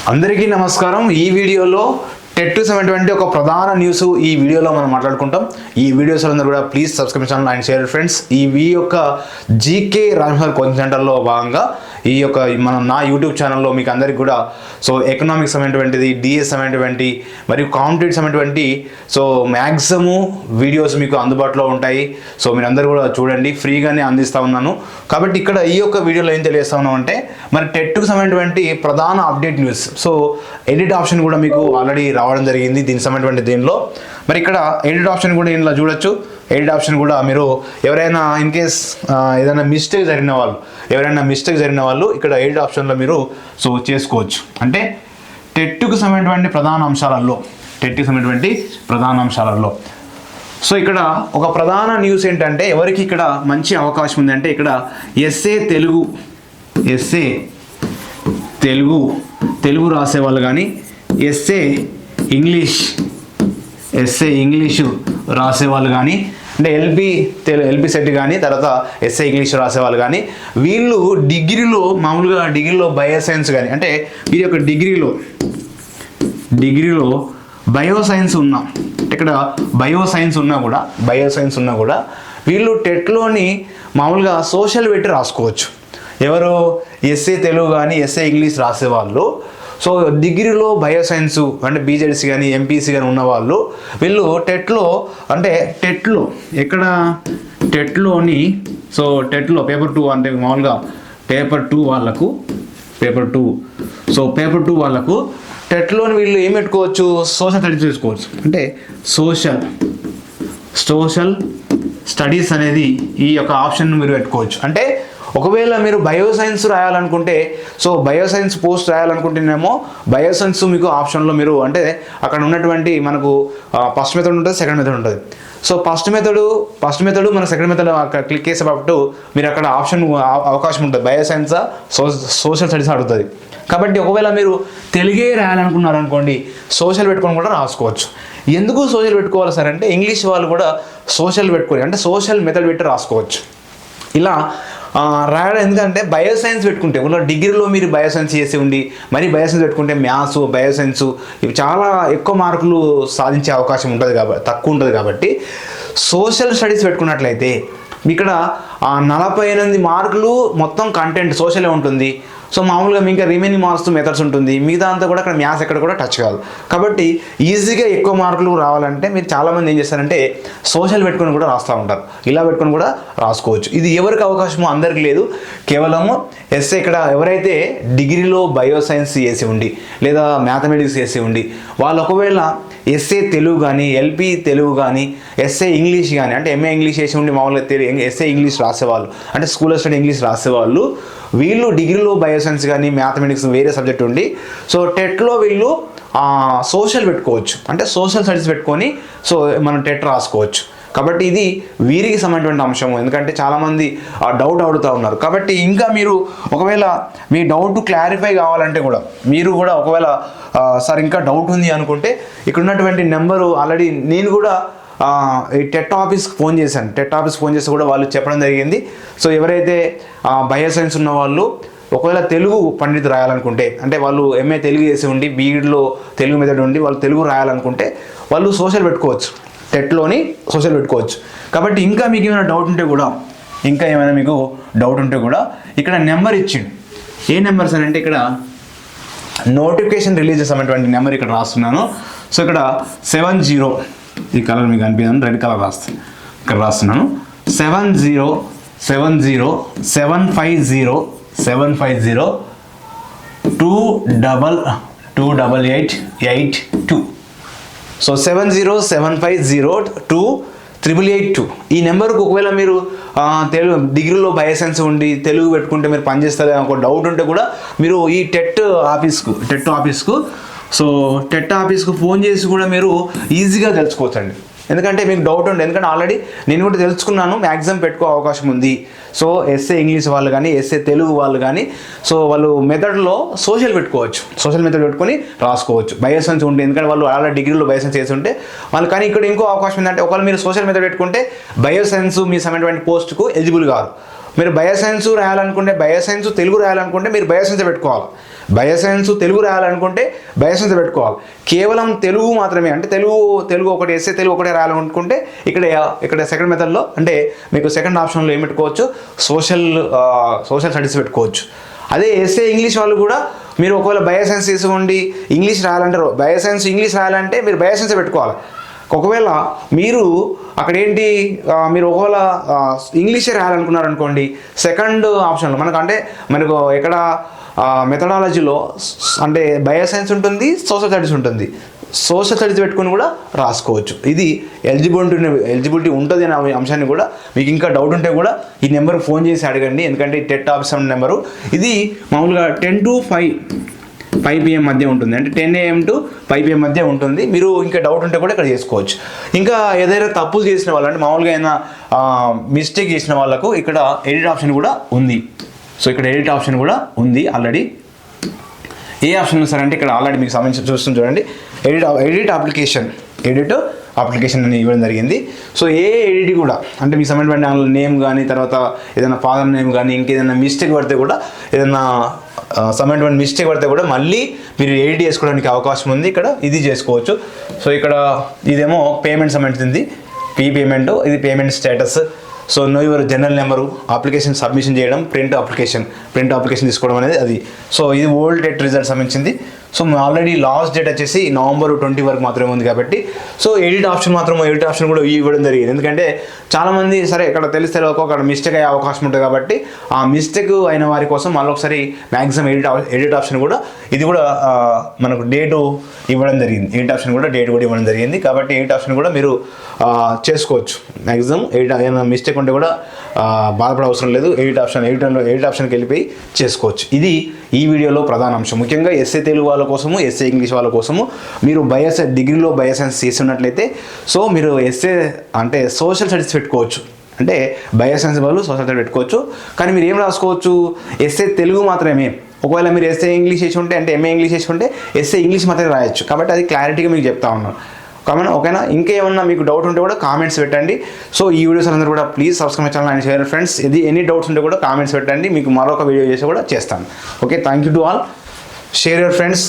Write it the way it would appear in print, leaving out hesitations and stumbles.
అందరికీ నమస్కారం। ఈ వీడియోలో టెట్ 2020 ఒక ప్రధాన న్యూస్ ఈ వీడియోలో మనం మాట్లాడుకుంటాం। ఈ వీడియోస్ అందరూ కూడా please subscribe channel and share friends. ఈ వీడియో యొక్క జీకే రాజమహల్ కోచింగ్ సెంటర్లో భాగంగా ఈ యొక్క మనం నా యూట్యూబ్ ఛానల్లో మీకు అందరికి కూడా సో ఎకనామిక్స్ అనేటువంటిది, డిఎస్ అనేటువంటి మరియు కాంపిటేటివ్స్ అనేటువంటి సో మ్యాక్సిమం వీడియోస్ మీకు అందుబాటులో ఉంటాయి। సో మీరందరూ కూడా చూడండి, ఫ్రీగానే అందిస్తూ ఉన్నాను। కాబట్టి ఇక్కడ ఈ యొక్క వీడియోలో ఏం తెలియజేస్తా ఉన్నాం అంటే మరి టెట్కు సంబంధించినటువంటి ప్రధాన update news. So edit option కూడా మీకు ఆల్రెడీ రావడం జరిగింది దీనికి సంబంధించిన దీనిలో। మరి ఇక్కడ ఎడిట్ ఆప్షన్ కూడా ఇందులో చూడొచ్చు। ఎడిట్ ఆప్షన్ కూడా మీరు ఎవరైనా ఇన్ కేస్ ఏదైనా మిస్టేక్ జరిగిన వాళ్ళు ఇక్కడ ఎడిట్ ఆప్షన్లో మీరు సో చేసుకోవచ్చు। అంటే టెట్కు సంబంధించినటువంటి ప్రధాన అంశాలలో సో ఇక్కడ ఒక ప్రధాన న్యూస్ ఏంటంటే ఎవరికి ఇక్కడ మంచి అవకాశం ఉందంటే ఇక్కడ ఎస్ఏ తెలుగు రాసేవాళ్ళు కానీ ఎస్ఏ ఇంగ్లీషు రాసేవాళ్ళు కానీ అంటే ఎల్బి సెట్ కానీ తర్వాత ఎస్ఏ ఇంగ్లీష్ రాసేవాళ్ళు కానీ వీళ్ళు డిగ్రీలో బయోసైన్స్ కానీ అంటే వీరి యొక్క డిగ్రీలో బయోసైన్స్ ఉన్నా ఇక్కడ బయోసైన్స్ ఉన్నా కూడా వీళ్ళు టెట్లోని మామూలుగా సోషల్ పెట్టి రాసుకోవచ్చు। ఎవరు ఎస్ఏ తెలుగు కానీ ఎస్ఏ ఇంగ్లీష్ రాసేవాళ్ళు సో డిగ్రీలో బయోసైన్స్ అంటే బీజెడ్సీ కానీ ఎంపీసీ కానీ ఉన్నవాళ్ళు వీళ్ళు టెట్లో పేపర్ 2 అంటే మామూలుగా పేపర్ 2 వాళ్ళకు టెట్లోని వీళ్ళు ఏం పెట్టుకోవచ్చు, సోషల్ స్టడీస్ చేసుకోవచ్చు। అంటే సోషల్ స్టడీస్ అనేది ఈ యొక్క ఆప్షన్ మీరు పెట్టుకోవచ్చు। అంటే ఒకవేళ మీరు బయోసైన్స్ రాయాలనుకుంటే సో బయోసైన్స్ పోస్ట్ రాయాలనుకుంటేనేమో బయోసైన్స్ మీకు ఆప్షన్లో మీరు అంటే అక్కడ ఉన్నటువంటి మనకు ఫస్ట్ మెథడ్ ఉంటుంది, సెకండ్ మెథడ్ ఉంటుంది। సో ఫస్ట్ మెథడ్ మన సెకండ్ మెథడ్ క్లిక్ చేసేటప్పుడు మీరు అక్కడ అవకాశం ఉంటుంది బయోసైన్స్ సోషల్ స్టడీస్ అడుగుతుంది। కాబట్టి ఒకవేళ మీరు తెలుగే రాయాలనుకున్నారనుకోండి సోషల్ పెట్టుకొని కూడా రాసుకోవచ్చు। ఎందుకు సోషల్ పెట్టుకోవాలి సార్ అంటే ఇంగ్లీష్ వాళ్ళు కూడా సోషల్ పెట్టుకొని అంటే సోషల్ మెథడ్ పెట్టి రాసుకోవచ్చు ఇలా రాయడం। ఎందుకంటే బయోసైన్స్ పెట్టుకుంటే డిగ్రీలో మీరు బయోసైన్స్ చేసి ఉండి మరి బయోసైన్స్ పెట్టుకుంటే మ్యాథ్స్ బయోసైన్స్ ఇవి చాలా ఎక్కువ మార్కులు సాధించే అవకాశం ఉంటుంది తక్కువ ఉంటుంది కాబట్టి సోషల్ స్టడీస్ పెట్టుకున్నట్లయితే ఇక్కడ 48 మార్కులు మొత్తం కంటెంట్ సోషలే ఉంటుంది। సో మామూలుగా ఇంకా రిమైనింగ్ మార్క్స్ మెథడ్స్ ఉంటుంది, మిగతా అంతా కూడా అక్కడ మ్యాథ్స్ ఎక్కడ కూడా టచ్ కాదు। కాబట్టి ఈజీగా ఎక్కువ మార్కులు రావాలంటే మీరు చాలామంది ఏం చేస్తారంటే సోషల్ పెట్టుకొని కూడా రాస్తూ ఉంటారు, ఇలా పెట్టుకొని కూడా రాసుకోవచ్చు। ఇది ఎవరికి అవకాశమో అందరికీ లేదు, కేవలము ఎస్ఏ ఇక్కడ ఎవరైతే డిగ్రీలో బయోసైన్స్ చేసి ఉండి లేదా మ్యాథమెటిక్స్ చేసి ఉండి వాళ్ళు ఒకవేళ ఎస్ఏ తెలుగు కానీ ఎల్పి తెలుగు కానీ ఎస్ఏ ఇంగ్లీష్ కానీ అంటే ఎంఏ ఇంగ్లీష్ చేసి ఉండి మామూలుగా ఎస్ఏ ఇంగ్లీష్ రాసేవాళ్ళు అంటే స్కూల్ స్టడీ ఇంగ్లీష్ రాసేవాళ్ళు వీళ్ళు డిగ్రీలో బయోసైన్స్ కానీ మ్యాథమెటిక్స్ వేరే సబ్జెక్ట్ ఉండి సో టెట్లో వీళ్ళు సోషల్ పెట్టుకోవచ్చు అంటే సోషల్ స్టడీస్ పెట్టుకొని సో మనం టెట్ రాసుకోవచ్చు। కాబట్టి ఇది వీరికి సంబంధించిన అంశము, ఎందుకంటే చాలామంది డౌట్ అడుగుతూ ఉన్నారు। కాబట్టి ఇంకా మీరు ఒకవేళ మీ డౌట్ క్లారిఫై కావాలంటే కూడా మీరు కూడా ఒకవేళ సార్ ఇంకా డౌట్ ఉంది అనుకుంటే ఇక్కడ ఉన్నటువంటి నెంబరు ఆల్రెడీ నేను కూడా ఈ టెట్ ఆఫీస్కి ఫోన్ చేసి కూడా వాళ్ళు చెప్పడం జరిగింది। సో ఎవరైతే బయోసైన్స్ ఉన్న వాళ్ళు ఒకవేళ తెలుగు పండిత్ రాయాలనుకుంటే అంటే వాళ్ళు ఎంఏ తెలుగు చేసి ఉండి బీఈడీలో తెలుగు మెథడ్ ఉండి వాళ్ళు తెలుగు రాయాలనుకుంటే వాళ్ళు సోషల్ పెట్టుకోవచ్చు, టెట్లోని సోషల్ పెట్టుకోవచ్చు। కాబట్టి ఇంకా మీకు ఏమైనా డౌట్ ఉంటే కూడా ఇక్కడ నెంబర్ ఇచ్చిండు। ఏ నెంబర్ సార్ అంటే ఇక్కడ నోటిఫికేషన్ రిలీజ్ చేసినటువంటి నెంబర్ ఇక్కడ రాస్తున్నాను। సో ఇక్కడ 70 ఈ కలర్ మీకు అనిపించదు, రెడ్ కలర్ ఇక్కడ రాస్తున్నాను 7075028882 సో 7075028882 ఈ నెంబర్కు ఒకవేళ మీరు తెలుగు డిగ్రీలో బయోసైన్స్ ఉండి తెలుగు పెట్టుకుంటే మీరు పనిచేస్తారు ఒక డౌట్ ఉంటే కూడా మీరు ఈ టెట్ ఆఫీస్కు ఫోన్ చేసి కూడా మీరు ఈజీగా తెలుసుకోవచ్చండి। ఎందుకంటే మీకు డౌట్ ఉంది, ఎందుకంటే ఆల్రెడీ నేను కూడా తెలుసుకున్నాను మ్యాక్సిమం పెట్టుకో అవకాశం ఉంది। సో ఎస్ఏ ఇంగ్లీష్ వాళ్ళు కానీ ఎస్ఏ తెలుగు వాళ్ళు కానీ సో వాళ్ళు మెథడ్లో సోషల్ పెట్టుకోవచ్చు, సోషల్ మెథడ్ పెట్టుకొని రాసుకోవచ్చు బయోసైన్స్ ఉంటే, ఎందుకంటే వాళ్ళు ఆల్రెడీ డిగ్రీలో బయోసైన్స్ చేసి ఉంటే వాళ్ళు। కానీ ఇక్కడ ఇంకో అవకాశం ఏంటంటే ఒకవేళ మీరు సోషల్ మెథడ్ పెట్టుకుంటే బయోసైన్స్ మీ సంబంధించిన పోస్ట్కు ఎలిజిబుల్ కాదు। మీరు బయోసైన్స్ రాయాలనుకుంటే బయోసైన్స్ తెలుగు రాయాలనుకుంటే మీరు బయోసైన్స్ పెట్టుకోవాలి, బయోసైన్స్ తెలుగు రాయాలనుకుంటే బయోసైన్స్ పెట్టుకోవాలి. కేవలం తెలుగు మాత్రమే అంటే తెలుగు ఒకటి ఎస్ఏ తెలుగు ఒకటే రాయాలనుకుంటే ఇక్కడ సెకండ్ మెథడ్లో అంటే మీకు సెకండ్ ఆప్షన్లో ఏం పెట్టుకోవచ్చు, సోషల్ స్టడీస్ పెట్టుకోవచ్చు. అదే ఎస్ఏ ఇంగ్లీష్ వాళ్ళు కూడా మీరు ఒకవేళ బయోసైన్స్ తీసుకోండి ఇంగ్లీష్ రాయాలంటారు, బయోసైన్స్ ఇంగ్లీష్ రాయాలంటే మీరు బయోసైన్స్ పెట్టుకోవాలి. ఒకవేళ మీరు అక్కడ ఏంటి మీరు ఒకవేళ ఇంగ్లీషే రాయాలనుకున్నారనుకోండి సెకండ్ ఆప్షన్లో మనకు ఎక్కడ మెథడాలజీలో అంటే బయోసైన్స్ ఉంటుంది, సోషల్ స్టడీస్ ఉంటుంది. సోషల్ స్టడీస్ పెట్టుకుని కూడా రాసుకోవచ్చు. ఇది ఎలిజిబిలిటీ ఉంటుంది అనే అంశాన్ని కూడా మీకు ఇంకా డౌట్ ఉంటే కూడా ఈ నెంబర్కి ఫోన్ చేసి అడగండి. ఎందుకంటే టెట్ ఆప్షన్ నెంబరు ఇది మామూలుగా 10 to 5 PM మధ్య ఉంటుంది. అంటే 10 AM to 5 PM మధ్య ఉంటుంది. మీరు ఇంకా డౌట్ ఉంటే కూడా ఇక్కడ చేసుకోవచ్చు. ఇంకా ఏదైనా తప్పులు చేసిన వాళ్ళు అంటే మామూలుగా ఏదైనా మిస్టేక్ చేసిన వాళ్ళకు ఇక్కడ ఎడిట్ ఆప్షన్ కూడా ఉంది. సో ఇక్కడ ఎడిట్ ఆప్షన్ కూడా ఉంది ఆల్రెడీ. ఏ ఆప్షన్ సార్ అంటే ఇక్కడ ఆల్రెడీ మీకు సంబంధించి చూస్తుంది చూడండి, ఎడిట్ అప్లికేషన్ అని ఇవ్వడం జరిగింది. సో ఎడిట్ కూడా అంటే మీకు సంబంధించిన నేమ్ కానీ తర్వాత ఏదైనా ఫాదర్ నేమ్ కానీ ఇంకేదైనా మిస్టేక్ పడితే కూడా ఏదైనా సంబంధించిన మిస్టేక్ పడితే కూడా మళ్ళీ మీరు ఎడిట్ చేసుకోవడానికి అవకాశం ఉంది. ఇక్కడ ఇది చేసుకోవచ్చు. సో ఇక్కడ ఇదేమో పేమెంట్ సంబంధించింది, పేమెంట్, ఇది payment status. So know your general number, application submission చేయడం, ప్రింట్ అప్లికేషన్ తీసుకోవడం అనేది అది. సో ఇది ఓల్డ్ డేట్ రిజల్ట్ సంబంధించింది. సో ఆల్రెడీ లాస్ట్ డేట్ వచ్చేసి November 20 వరకు మాత్రమే ఉంది కాబట్టి సో ఎడిట్ ఆప్షన్ కూడా ఇవ్వడం జరిగింది. ఎందుకంటే చాలామంది సరే ఇక్కడ తెలిస్తే అక్కడ మిస్టేక్ అయ్యే అవకాశం ఉంటుంది కాబట్టి ఆ మిస్టేక్ అయిన వారి కోసం మళ్ళీ ఒకసారి మ్యాక్సిమం ఎడిట్ ఆప్షన్ కూడా ఇది కూడా మనకు డేటు ఇవ్వడం జరిగింది. ఎడిట్ ఆప్షన్ కూడా డేట్ కూడా ఇవ్వడం జరిగింది కాబట్టి ఎడిట్ ఆప్షన్ కూడా మీరు చేసుకోవచ్చు. మ్యాక్సిమం ఏదైనా మిస్టేక్ ఉంటే కూడా బాధపడే అవసరం లేదు. ఎడిట్ ఆప్షన్కి వెళ్ళిపోయి చేసుకోవచ్చు. ఇది ఈ వీడియోలో ప్రధాన అంశం. ముఖ్యంగా ఎస్ఏ తెలుగు వాళ్ళ కోసము, ఎస్ఏ ఇంగ్లీష్ వాళ్ళ కోసము మీరు డిగ్రీలో బయోసైన్స్ చేస్తున్నట్లయితే సో మీరు ఎస్ఏ అంటే సోషల్ స్టడీస్ పెట్టుకోవచ్చు. అంటే బయోసైన్స్ వాళ్ళు సోషల్ స్టడీస్ పెట్టుకోవచ్చు. కానీ మీరు ఏం రాసుకోవచ్చు, ఎస్ఏ తెలుగు మాత్రమే. ఒకవేళ మీరు ఎస్ఏ ఇంగ్లీష్ చేసి ఉంటే అంటే ఎంఏ ఇంగ్లీష్ చేసి ఉంటే ఎస్ఏ ఇంగ్లీష్ మాత్రమే రాయొచ్చు. కాబట్టి అది క్లారిటీగా మీకు చెప్తా ఉన్నాను. ఓకేనా? ఇంకేమన్నా మీకు డౌట్ ఉంటే కూడా కామెంట్స్ పెట్టండి. సో ఈ వీడియోస్ అందరూ కూడా please subscribe channel and share friends. ఇది ఎనీ డౌట్స్ ఉంటే కూడా కామెంట్స్ పెట్టండి, మీకు మరొక వీడియో చేసి కూడా చేస్తాను. Okay, thank you to all. Share your friends.